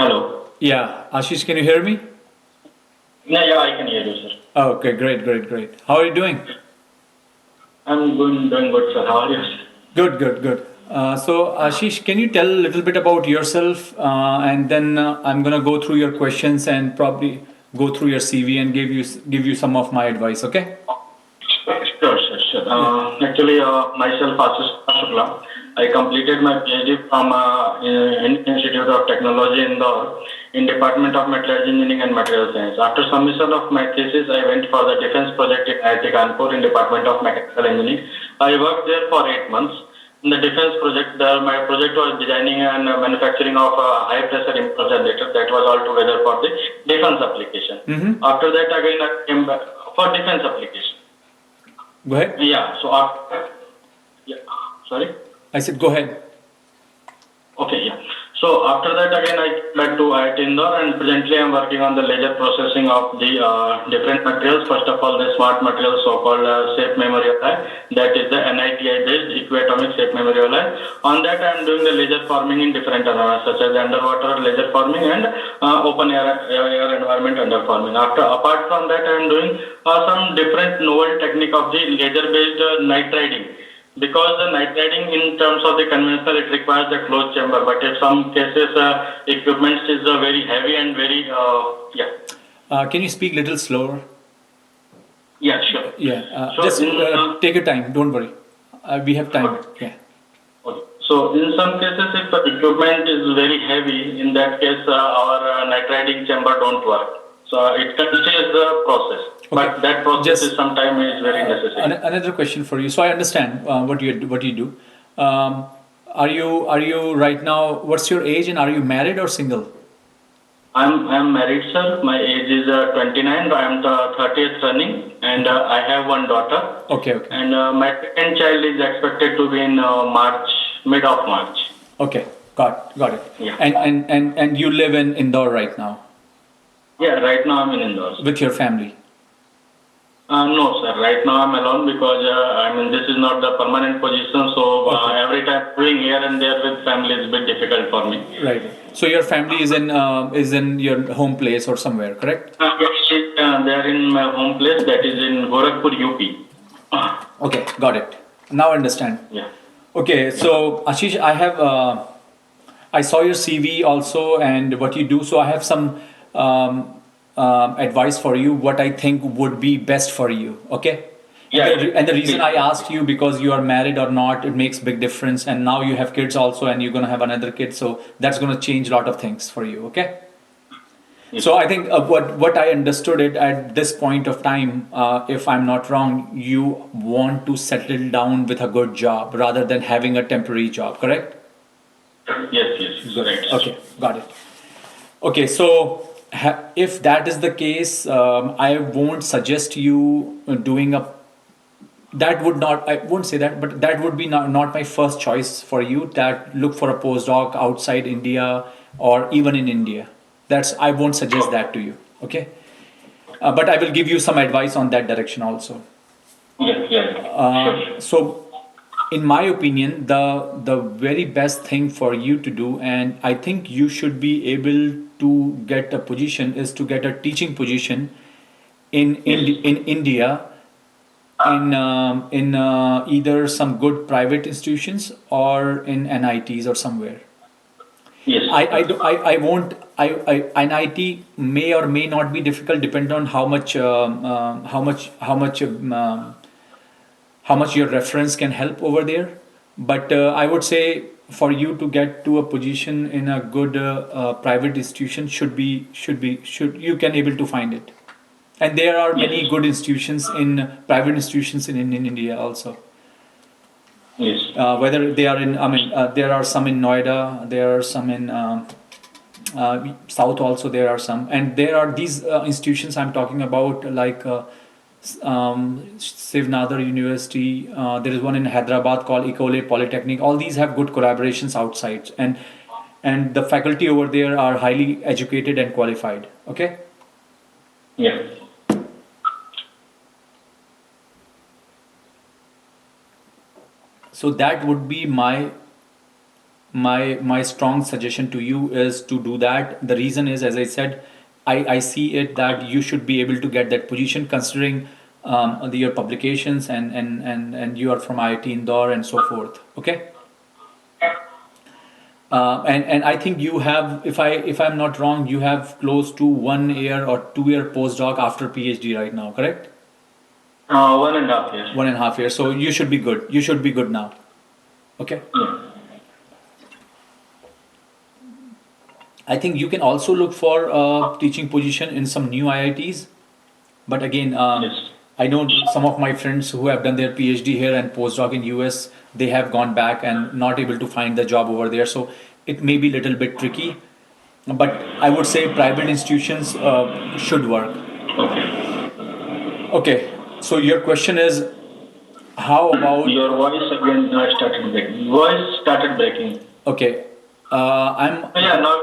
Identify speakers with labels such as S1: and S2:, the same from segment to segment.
S1: Hello.
S2: Yeah, Ashish, can you hear me?
S1: Yeah, I can hear you, sir.
S2: Okay, great, great, great. How are you doing?
S1: I'm doing good, sir. How are you, sir?
S2: Good, good, good. So, Ashish, can you tell a little bit about yourself, and then I'm gonna go through your questions and probably go through your CV and give you some of my advice. Okay?
S1: Sure, sure, sure.
S2: Yeah.
S1: Actually, myself, Ashish Shukla. I completed my PhD from Indian Institute of Technology in Department of Metallurgy Engineering and Material Science. After submission of my thesis, I went for the defense project in IIT Kanpur in Department of Mechanical Engineering. I worked there for 8 months. In the defense project, my project was designing and manufacturing of a high pressure impulse generator that was altogether for the defense application.
S2: Mm-hmm.
S1: After that, again, I came back for defense application.
S2: Go ahead.
S1: Yeah. So after, yeah. Sorry.
S2: I said go ahead.
S1: Okay. Yeah. So after that, again, I came back to IIT Indore, and presently I'm working on the laser processing of the different materials. First of all, the smart materials, so-called shape memory alloy. That is the NITI-based equiatomic shape memory alloy. On that, I'm doing the laser forming in different environments, such as underwater laser forming and open air environment under forming. Apart from that, I'm doing some different novel technique of the laser-based nitriding. Because the nitriding in terms of the conventional, it requires the closed chamber, but in some cases, equipment is very heavy and very, yeah.
S2: Can you speak a little slower?
S1: Yeah, sure.
S2: Yeah.
S1: So
S2: Just
S1: in
S2: take your time. Don't worry. We have time. Yeah.
S1: okay. So in some cases, if the equipment is very heavy, in that case, our nitriding chamber don't work. So it constrains the process,
S2: Okay.
S1: but that process
S2: Just
S1: is sometimes is very necessary.
S2: another question for you. So I understand what you do. Um, are you right now? What's your age and are you married or single?
S1: I'm married, sir. My age is 29. I'm the 30th running, and I have one daughter.
S2: Okay, okay,
S1: And my second child is expected to be in March, mid of March.
S2: okay. Got it.
S1: Yeah.
S2: And you live in Indore right now
S1: Yeah, right now I'm in Indore.
S2: with your family.
S1: No, sir. Right now I'm alone because I mean this is not the permanent position. So
S2: Okay.
S1: every time doing here and there with family is a bit difficult for me.
S2: Right. So your family is in your home place or somewhere, correct?
S1: Yes, they are in my home place, that is in Gorakhpur, UP.
S2: Okay, got it. Now I understand.
S1: Yeah.
S2: Okay,
S1: Yeah.
S2: so Ashish, I saw your CV also and what you do. So I have some advice for you. What I think would be best for you. Okay. And
S1: Yeah.
S2: the reason
S1: Please.
S2: I asked you because you are married or not, it makes big difference. And now you have kids also, and you're gonna have another kid, so that's gonna change a lot of things for you. Okay.
S1: Yes.
S2: So I think what I understood it at this point of time, if I'm not wrong, you want to settle down with a good job rather than having a temporary job, correct?
S1: Yes, yes,
S2: Good.
S1: right.
S2: Okay, got it. Okay, so if that is the case, I won't suggest you doing a. That would not. I won't say that, but that would be not my first choice for you. That look for a postdoc outside India or even in India. That's I won't suggest that to you. Okay, but I will give you some advice on that direction also.
S1: Yes, yes. Sure.
S2: So in my opinion, the very best thing for you to do, and I think you should be able to get a position, is to get a teaching position in India, in either some good private institutions or in NITs or somewhere.
S1: Yes.
S2: I won't. NIT may or may not be difficult, depend on how much your reference can help over there. But I would say for you to get to a position in a good private institution should you can able to find it. And there are many
S1: Yes.
S2: good institutions in private institutions in India also.
S1: Yes.
S2: Whether they are in, I mean, there are some in Noida, there are some in South also. There are some, and there are these institutions I'm talking about, like Sivnadar University. There is one in Hyderabad called Ecole Polytechnic. All these have good collaborations outside, and the faculty over there are highly educated and qualified. Okay.
S1: Yeah.
S2: So that would be my my strong suggestion to you is to do that. The reason is, as I said, I see it that you should be able to get that position considering your publications and you are from IIT Indore and so forth. Okay. And I think you have, if I'm not wrong, you have close to 1 year or 2 year postdoc after PhD right now, correct?
S1: 1.5 years.
S2: 1.5 years. So you should be good. You should be good now. Okay.
S1: Yeah.
S2: I think you can also look for a teaching position in some new IITs. But again,
S1: Yes.
S2: I know some of my friends who have done their PhD here and postdoc in US, they have gone back and not able to find the job over there. So it may be a little bit tricky. But I would say private institutions should work.
S1: Okay.
S2: Okay. So your question is, how about?
S1: Your voice again started breaking. Voice started breaking.
S2: Okay. I'm
S1: Yeah, now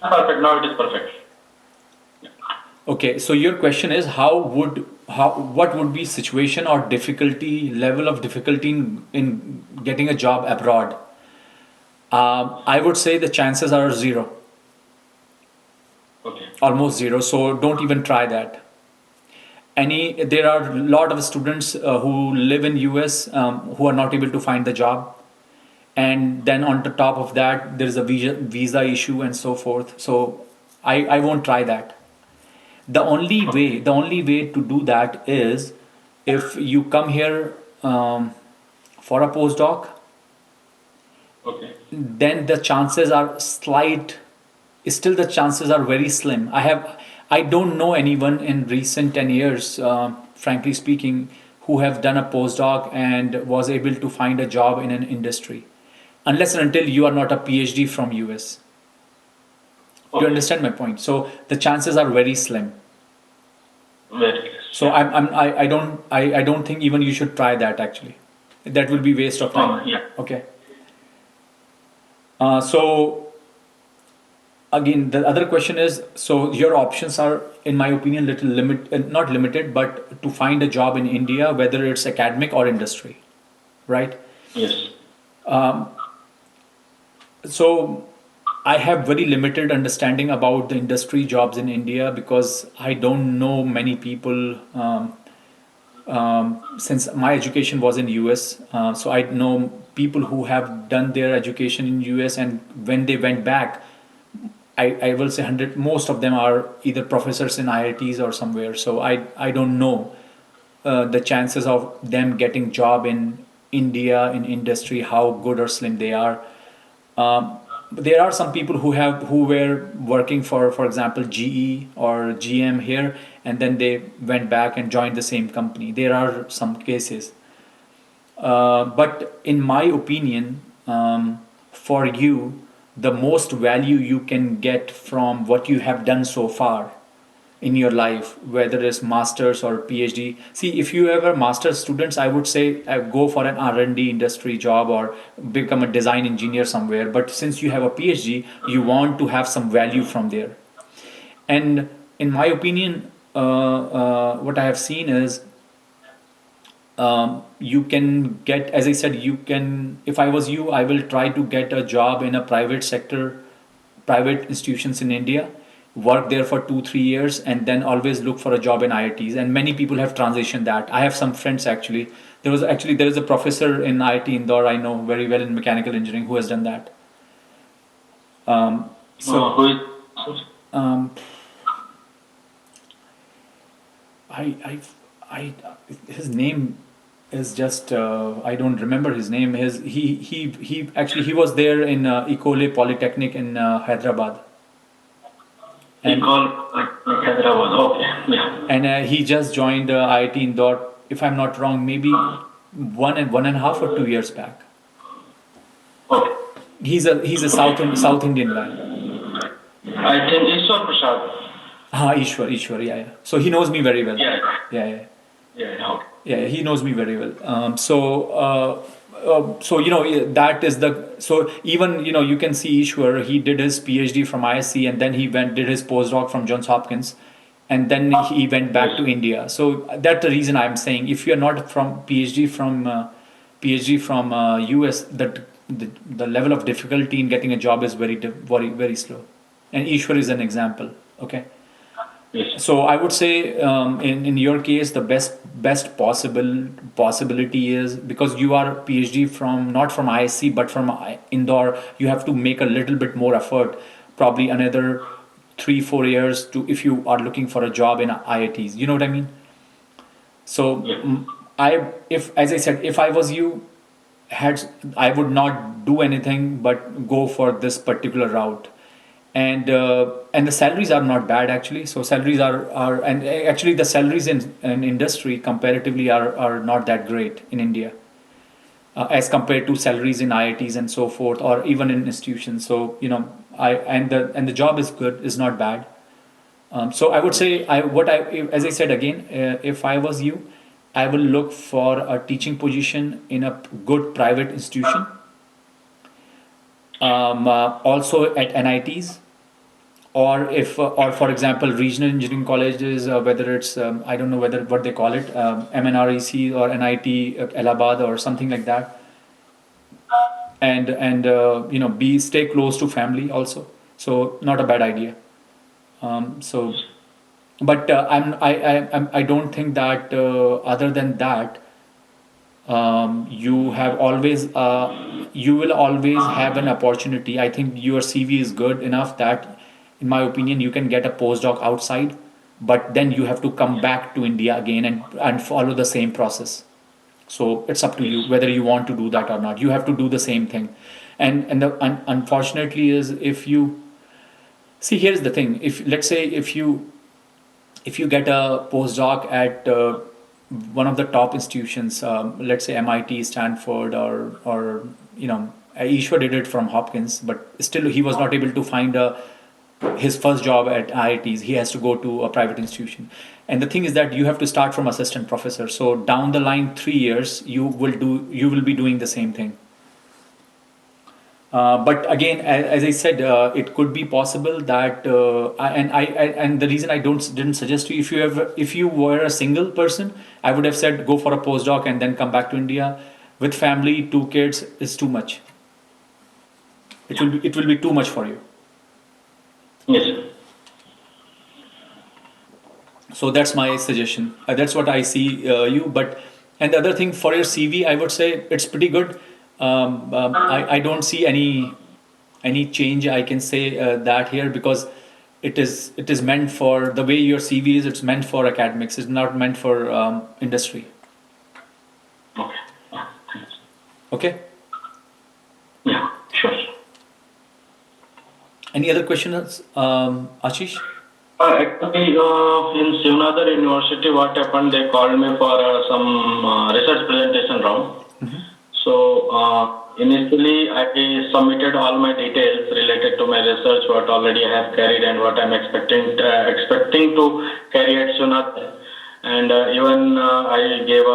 S1: perfect. Now it is perfect.
S2: Okay, so your question is what would be situation or difficulty level of difficulty in getting a job abroad? I would say the chances are zero,
S1: Okay.
S2: almost zero. So don't even try that. There are a lot of students who live in US who are not able to find the job, and then on the top of that there is a visa issue and so forth. So I won't try that. The only way to do that is if you come here for a postdoc,
S1: Okay.
S2: then the chances are slight. Still, the chances are very slim. I don't know anyone in recent 10 years, frankly speaking, who have done a postdoc and was able to find a job in an industry, unless and until you are not a PhD from US. You
S1: Okay.
S2: understand my point? So the chances are very slim.
S1: Very less.
S2: So I don't think even you should try that actually. That will be waste of time.
S1: Oh, yeah.
S2: Okay. So again, the other question is, so your options are, in my opinion, not limited, but to find a job in India, whether it's academic or industry, right?
S1: Yes.
S2: So I have very limited understanding about the industry jobs in India because I don't know many people. Since my education was in US, so I know people who have done their education in US, and when they went back, I will say 100. Most of them are either professors in IITs or somewhere. So I don't know the chances of them getting job in India in industry, how good or slim they are. There are some people who were working for example, GE or GM here, and then they went back and joined the same company. There are some cases, but in my opinion, for you, the most value you can get from what you have done so far in your life, whether it's masters or PhD. See, if you ever master's students, I would say go for an R&D industry job or become a design engineer somewhere. But since you have a PhD, you want to have some value from there. And in my opinion, what I have seen is you can get, as I said, you can. If I was you, I will try to get a job in a private sector, private institutions in India, work there for 2-3 years, and then always look for a job in IITs. And many people have transitioned that. I have some friends actually. There is a professor in IIT Indore I know very well in mechanical engineering who has done that.
S1: Who is?
S2: Um, I his name is just I don't remember his name. He was there in Ecole Polytechnic in Hyderabad.
S1: He called Hyderabad. Okay. Yeah.
S2: And he just joined IIT Indore, if I'm not wrong, maybe 1.5 or 2 years back.
S1: Okay.
S2: He's a South Indian guy.
S1: I think Ishwar Prasad.
S2: Ishwar, yeah. So he knows me very well.
S1: Yeah.
S2: Yeah.
S1: Yeah. Okay.
S2: Yeah, he knows me very well. So that is so even you can see Ishwar. He did his PhD from ISC, and then he did his postdoc from Johns Hopkins, and then he went back to India. So that's the reason I'm saying if you are not from PhD from US, that the level of difficulty in getting a job is very slow. And Ishwar is an example. Okay.
S1: Yes.
S2: So I would say in your case the best possibility is, because you are PhD from not from ISC but from Indore, you have to make a little bit more effort, probably another 3-4 years to, if you are looking for a job in IITs. You know what I mean? So
S1: Yeah.
S2: if, as I said, if I was you, I would not do anything but go for this particular route. And the salaries are not bad actually. So salaries are and actually the salaries in industry comparatively are not that great in India, as compared to salaries in IITs and so forth, or even in institutions. So and the job is good, is not bad. So I would say, as I said again, if I was you, I will look for a teaching position in a good private institution, also at NITs, or if or for example regional engineering colleges, whether it's I don't know whether what they call it, MNREC or NIT Allahabad or something like that, and be stay close to family also. So not a bad idea. So, but I don't think that other than that, you will always have an opportunity. I think your CV is good enough that, in my opinion, you can get a postdoc outside, but then you have to come back to India again and follow the same process. So it's up to you
S1: Yes.
S2: whether you want to do that or not. You have to do the same thing, unfortunately is, if you see, here's the thing: if let's say if you get a postdoc at one of the top institutions, let's say MIT, Stanford, or Ishwar did it from Hopkins, but still he was not able to find his first job at IITs. He has to go to a private institution, and the thing is that you have to start from assistant professor. So down the line, 3 years, you will be doing the same thing. But again, as I said, it could be possible that, and the reason I didn't suggest to you, if you were a single person, I would have said go for a postdoc and then come back to India. With family, 2 kids is too much. It will be too much for you.
S1: Yes.
S2: So that's my suggestion. That's what I see you. And the other thing for your CV, I would say it's pretty good. I don't see any change. I can say that here, because it is meant for the way your CV is. It's meant for academics. It's not meant for industry.
S1: Okay. Thanks.
S2: Okay.
S1: Yeah. Sure.
S2: Any other questions, Ashish?
S1: Actually, in Shivnadar University, what happened? They called me for some research presentation round. So initially, I submitted all my details related to my research, what already I have carried and what I'm expecting to carry at Shivnadar. And even I gave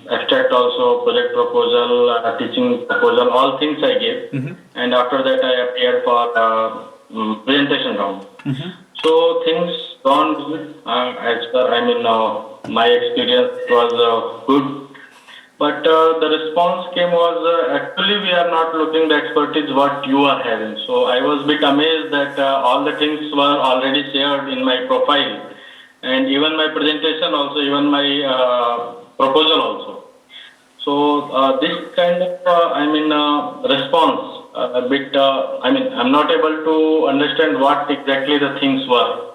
S1: abstract also, project proposal, teaching proposal, all things I gave. And after that, I appeared for presentation round. So things gone good. As per my experience was good, but the response came was actually we are not looking the expertise what you are having. So I was a bit amazed that all the things were already shared in my profile, and even my presentation also, even my proposal also. So this kind of response a bit. I'm not able to understand what exactly the things were.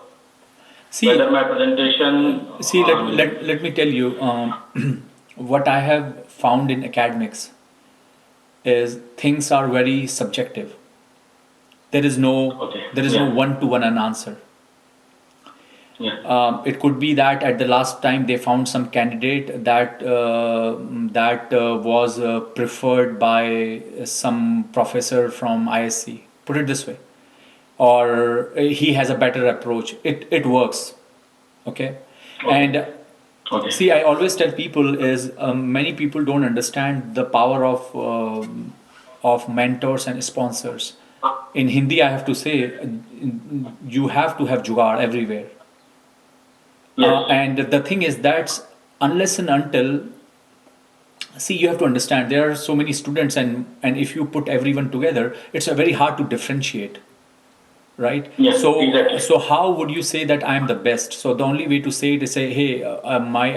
S2: See,
S1: Whether my presentation.
S2: let me tell you, what I have found in academics is things are very subjective. There is no
S1: Okay.
S2: there is no one-to-one an answer.
S1: Yeah.
S2: It could be that at the last time they found some candidate that was preferred by some professor from ISC. Put it this way, or he has a better approach. It works, okay? And
S1: Okay.
S2: see, I always tell people is many people don't understand the power of mentors and sponsors. In Hindi, I have to say, you have to have jugaad everywhere.
S1: Yes.
S2: And the thing is that unless and until see, you have to understand there are so many students, and if you put everyone together, it's very hard to differentiate, right?
S1: Yes,
S2: So
S1: exactly.
S2: so how would you say that I am the best? So the only way to say it is say, hey, my